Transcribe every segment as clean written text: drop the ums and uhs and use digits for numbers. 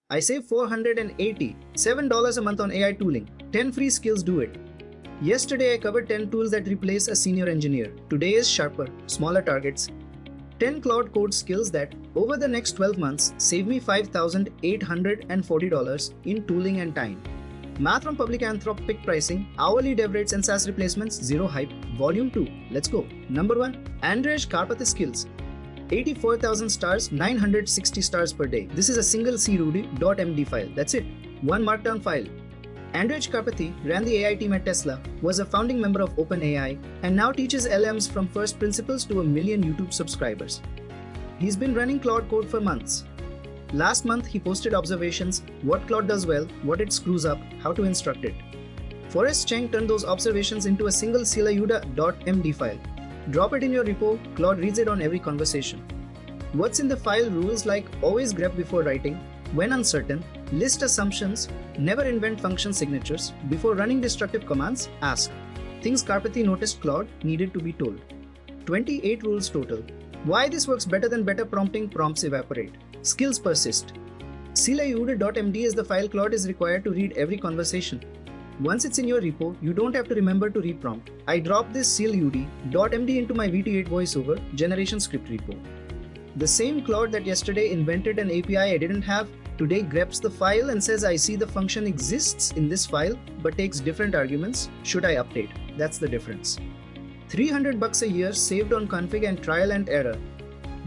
I save $487 a month on AI tooling. 10 free skills do it. Yesterday I covered 10 tools that replace a senior engineer. Today is sharper, smaller targets. 10 cloud code skills that, over the next 12 months, save me $5,840 in tooling and time. Math from public Anthropic pricing, hourly dev rates and SaaS replacements, zero hype. Volume 2. Let's go. Number 1. Andrej-karpathy-skills. 84,000 stars, 960 stars per day. This is a single crudy.md file. That's it. One markdown file. Andrej-Karpathy ran the AI team at Tesla, was a founding member of OpenAI, and now teaches LMs from first principles to 1 million YouTube subscribers. He's been running Claude Code for months. Last month, he posted observations, what Claude does well, what it screws up, how to instruct it. Forrest Cheng turned those observations into a single crudy.md file. Drop it in your repo, Claude reads it on every conversation. What's in the file? Rules like always grep before writing, when uncertain, list assumptions, never invent function signatures, before running destructive commands, ask. Things Karpathy noticed Claude needed to be told. 28 rules total. Why this works better than better prompting? Prompts evaporate. Skills persist. crudy.md is the file Claude is required to read every conversation. Once it's in your repo, you don't have to remember to reprompt. I dropped this crudy.md into my VT8 voiceover generation script repo. The same Claude that yesterday invented an API I didn't have, today greps the file and says I see the function exists in this file but takes different arguments. Should I update? That's the difference. $300 a year saved on config and trial and error.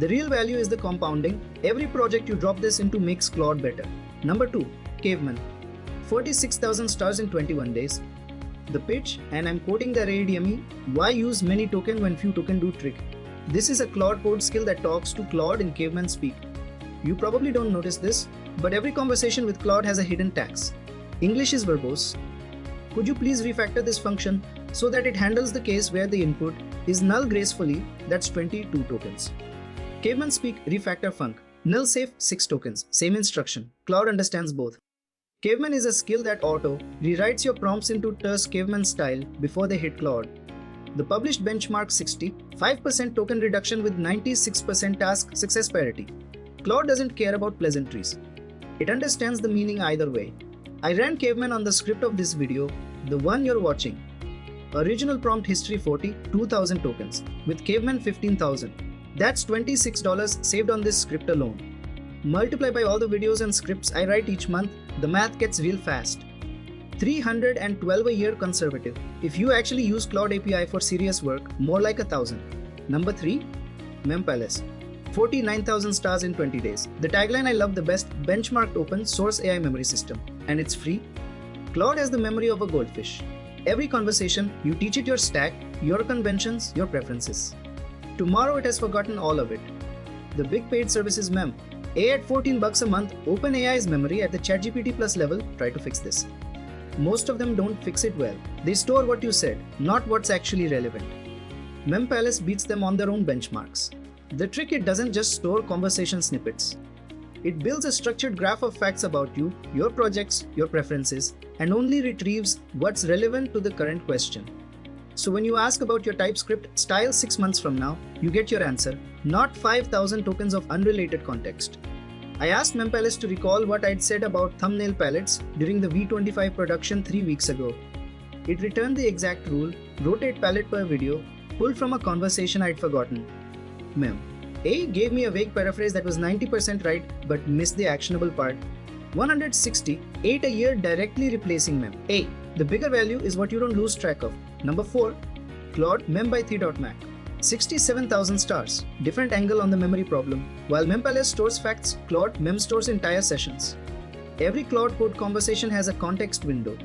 The real value is the compounding. Every project you drop this into makes Claude better. Number 2. Caveman. 46,000 stars in 21 days. The pitch, and I'm quoting the RADME, why use many token when few token do trick. This is a Claude code skill that talks to Claude in Caveman speak. You probably don't notice this, but every conversation with Claude has a hidden tax. English is verbose. Could you please refactor this function so that it handles the case where the input is null gracefully? That's 22 tokens. Caveman speak refactor func. Null safe 6 tokens. Same instruction. Claude understands both. Caveman is a skill that auto rewrites your prompts into terse Caveman style before they hit Claude. The published benchmark 60, 5% token reduction with 96% task success parity. Claude doesn't care about pleasantries. It understands the meaning either way. I ran Caveman on the script of this video, the one you're watching. Original prompt history 40, 2000 tokens, with Caveman 15,000. That's $26 saved on this script alone. Multiply by all the videos and scripts I write each month, the math gets real fast. $312 a year conservative. If you actually use Claude API for serious work, more like 1,000. Number 3. Mem-palace. 49,000 stars in 20 days. The tagline I love the best, benchmarked open source AI memory system. And it's free. Claude has the memory of a goldfish. Every conversation, you teach it your stack, your conventions, your preferences. Tomorrow it has forgotten all of it. The big paid service is Mem. A at $14 a month, OpenAI's memory at the ChatGPT Plus level. Try to fix this. Most of them don't fix it well. They store what you said, not what's actually relevant. Mem-palace beats them on their own benchmarks. The trick, it doesn't just store conversation snippets. It builds a structured graph of facts about you, your projects, your preferences, and only retrieves what's relevant to the current question. So when you ask about your TypeScript style 6 months from now, you get your answer, not 5,000 tokens of unrelated context. I asked Mem-palace to recall what I'd said about thumbnail palettes during the V25 production 3 weeks ago. It returned the exact rule, rotate palette per video, pulled from a conversation I'd forgotten. Mem. A gave me a vague paraphrase that was 90% right but missed the actionable part. 168 a year directly replacing Mem. A. The bigger value is what you don't lose track of. Number 4. Claude-mem by 3.mac. 67,000 stars. Different angle on the memory problem. While Mem-palace stores facts, Claude-mem stores entire sessions. Every Claude code conversation has a context window.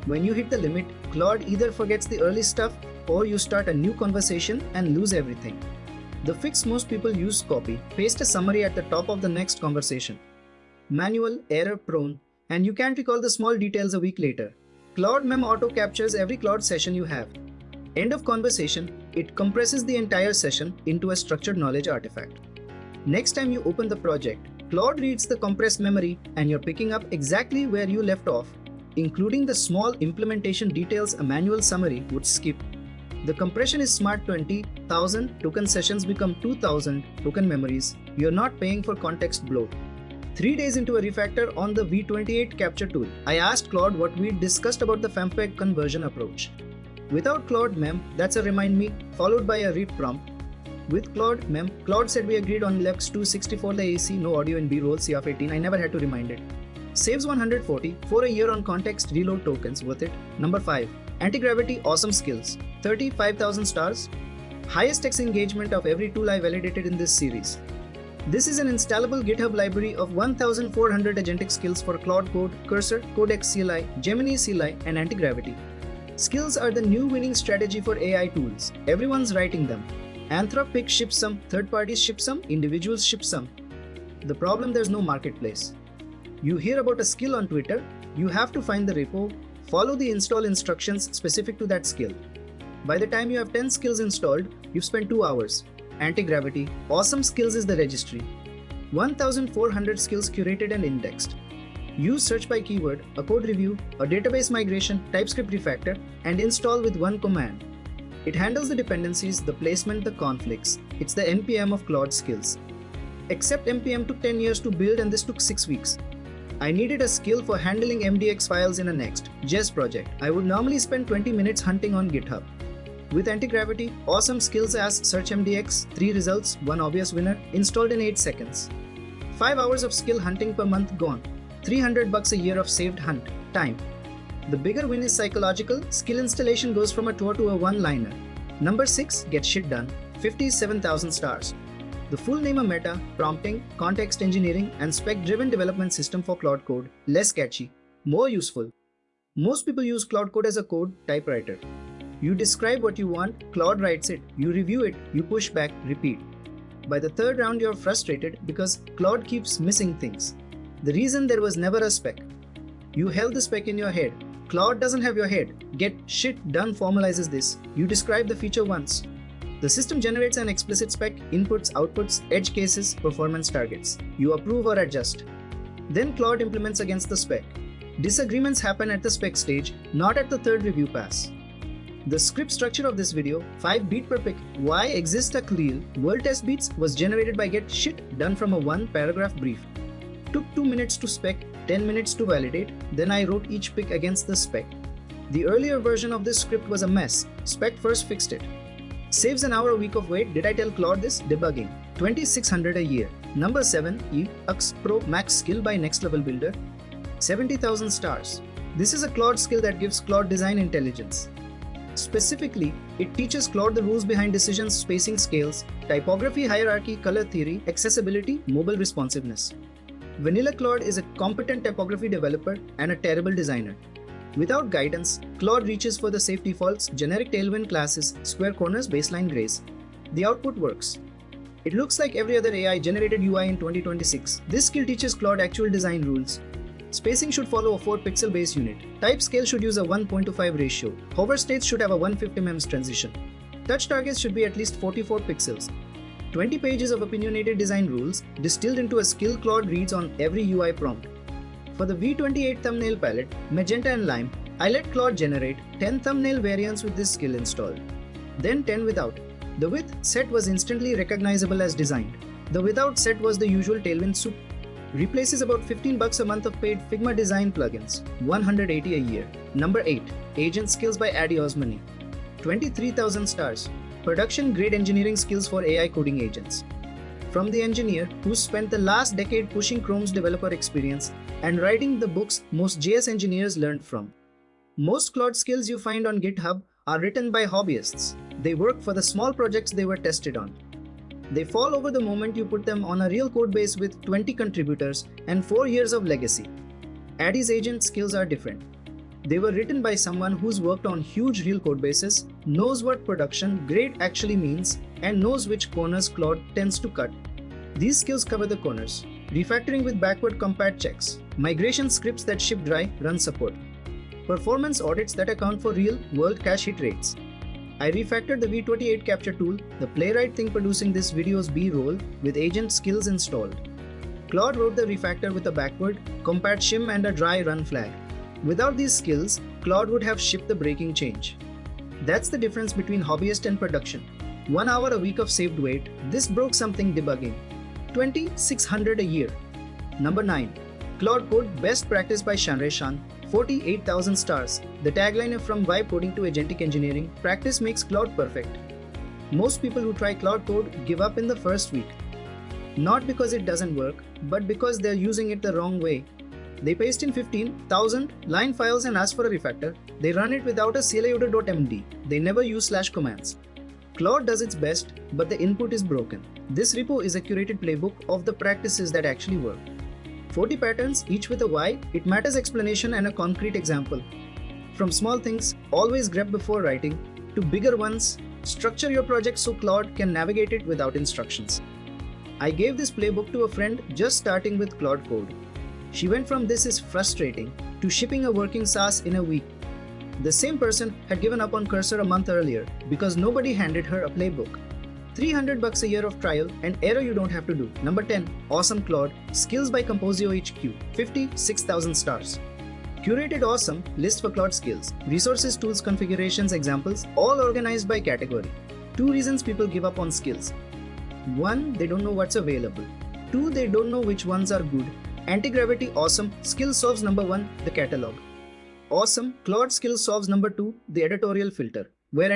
When you hit the limit, Claude either forgets the early stuff or you start a new conversation and lose everything. The fix most people use: copy, paste a summary at the top of the next conversation. Manual, error prone, and you can't recall the small details a week later. Claude-mem auto captures every Claude session you have. End of conversation, it compresses the entire session into a structured knowledge artifact. Next time you open the project, Claude reads the compressed memory and you're picking up exactly where you left off, including the small implementation details a manual summary would skip. The compression is smart. 20,000 token sessions become 2,000 token memories. You're not paying for context bloat. 3 days into a refactor on the V28 capture tool, I asked Claude what we discussed about the FempEG conversion approach. Without claude-mem, that's a remind me, followed by a read prompt. With claude-mem, Claude said we agreed on LAKH 264 the AC, no audio in B-roll, C of 18, I never had to remind it. Saves 140 for a year on context reload tokens, worth it. Number 5. Antigravity-awesome-skills, 35,000 stars. Highest text engagement of every tool I validated in this series. This is an installable GitHub library of 1,400 agentic skills for Claude Code, Cursor, Codex CLI, Gemini CLI, and Antigravity. Skills are the new winning strategy for AI tools. Everyone's writing them. Anthropic ships some, third parties ship some, individuals ship some. The problem, there's no marketplace. You hear about a skill on Twitter, you have to find the repo, follow the install instructions specific to that skill. By the time you have 10 skills installed, you've spent 2 hours. Antigravity-awesome-skills is the registry. 1,400 skills curated and indexed. Use search by keyword, a code review, a database migration, TypeScript refactor, and install with one command. It handles the dependencies, the placement, the conflicts. It's the NPM of Claude skills. Except NPM took 10 years to build and this took 6 weeks. I needed a skill for handling MDX files in a Next.js project. I would normally spend 20 minutes hunting on GitHub. With Antigravity, awesome skills as search MDX, 3 results, 1 obvious winner, installed in 8 seconds. 5 hours of skill hunting per month gone. $300 a year of saved hunt time. The bigger win is psychological. Skill installation goes from a tour to a one-liner. Number 6, get shit done, 57,000 stars. The full name of Meta, prompting, context engineering, and spec-driven development system for Claude Code. Less catchy, more useful. Most people use Claude Code as a code typewriter. You describe what you want, Claude writes it, you review it, you push back, repeat. By the third round, you're frustrated because Claude keeps missing things. The reason there was never a spec. You held the spec in your head. Claude doesn't have your head. Get shit done formalizes this. You describe the feature once. The system generates an explicit spec, inputs, outputs, edge cases, performance targets. You approve or adjust. Then Claude implements against the spec. Disagreements happen at the spec stage, not at the third review pass. The script structure of this video, 5 beat per pick, why exist a clear world test beats, was generated by get shit done from a 1-paragraph brief. Took 2 minutes to spec, 10 minutes to validate, then I wrote each pick against the spec. The earlier version of this script was a mess. Spec first fixed it. Saves an hour a week of wait. Did I tell Claude this? Debugging. 2,600 a year. Number 7, EX Pro Max skill by Next Level Builder. 70,000 stars. This is a Claude skill that gives Claude design intelligence. Specifically, it teaches Claude the rules behind decisions, spacing, scales, typography, hierarchy, color theory, accessibility, mobile responsiveness. Vanilla Claude is a competent typography developer and a terrible designer. Without guidance, Claude reaches for the safe defaults, generic tailwind classes, square corners, baseline grays. The output works. It looks like every other AI-generated UI in 2026. This skill teaches Claude actual design rules. Spacing should follow a 4-pixel base unit. Type scale should use a 1.25 ratio. Hover states should have a 150 mems transition. Touch targets should be at least 44 pixels. 20 pages of opinionated design rules distilled into a skill Claude reads on every UI prompt. For the V28 thumbnail palette, magenta and lime, I let Claude generate 10 thumbnail variants with this skill installed. Then 10 without. The with set was instantly recognizable as designed. The without set was the usual tailwind soup. Replaces about $15 a month of paid Figma design plugins, 180 a year. Number 8, Agent Skills by Addy Osmani. 23,000 stars. Production grade engineering skills for AI coding agents. From the engineer who spent the last decade pushing Chrome's developer experience and writing the books most JS engineers learned from. Most Claude skills you find on GitHub are written by hobbyists. They work for the small projects they were tested on. They fall over the moment you put them on a real code base with 20 contributors and 4 years of legacy. Addy's agent skills are different. They were written by someone who's worked on huge real code bases, knows what production grade actually means, and knows which corners Claude tends to cut. These skills cover the corners: refactoring with backward compat checks, migration scripts that ship dry, run support, performance audits that account for real-world cache hit rates. I refactored the V28 capture tool, the playwright thing producing this video's B-roll, with agent skills installed. Claude wrote the refactor with a backward, compat shim and a dry run flag. Without these skills, Claude would have shipped the breaking change. That's the difference between hobbyist and production. 1 hour a week of saved wait, this broke something debugging. 2,600 a year. Number 9. Claude-Code-Best-Practice by Shan, 48,000 stars. The tagline is from vibe coding to agentic engineering, practice makes Claude perfect. Most people who try Claude Code give up in the first week. Not because it doesn't work, but because they're using it the wrong way. They paste in 15,000 line files and ask for a refactor. They run it without a claude.md. They never use /commands. Claude does its best, but the input is broken. This repo is a curated playbook of the practices that actually work. 40 patterns, each with a why, it matters explanation and a concrete example. From small things, always grep before writing, to bigger ones, structure your project so Claude can navigate it without instructions. I gave this playbook to a friend just starting with Claude Code. She went from "this is frustrating" to shipping a working SaaS in a week. The same person had given up on Cursor a month earlier because nobody handed her a playbook. $300 a year of trial and error you don't have to do. Number 10. Awesome-Claude-Skills by Composio HQ, 56,000 stars. Curated awesome list for Claude skills, resources, tools, configurations, examples, all organized by category. 2 reasons people give up on skills. 1. They don't know what's available. 2. They don't know which ones are good. Antigravity-awesome-skills solves number 1, the catalog. Awesome-Claude-skills solves number 2, the editorial filter, where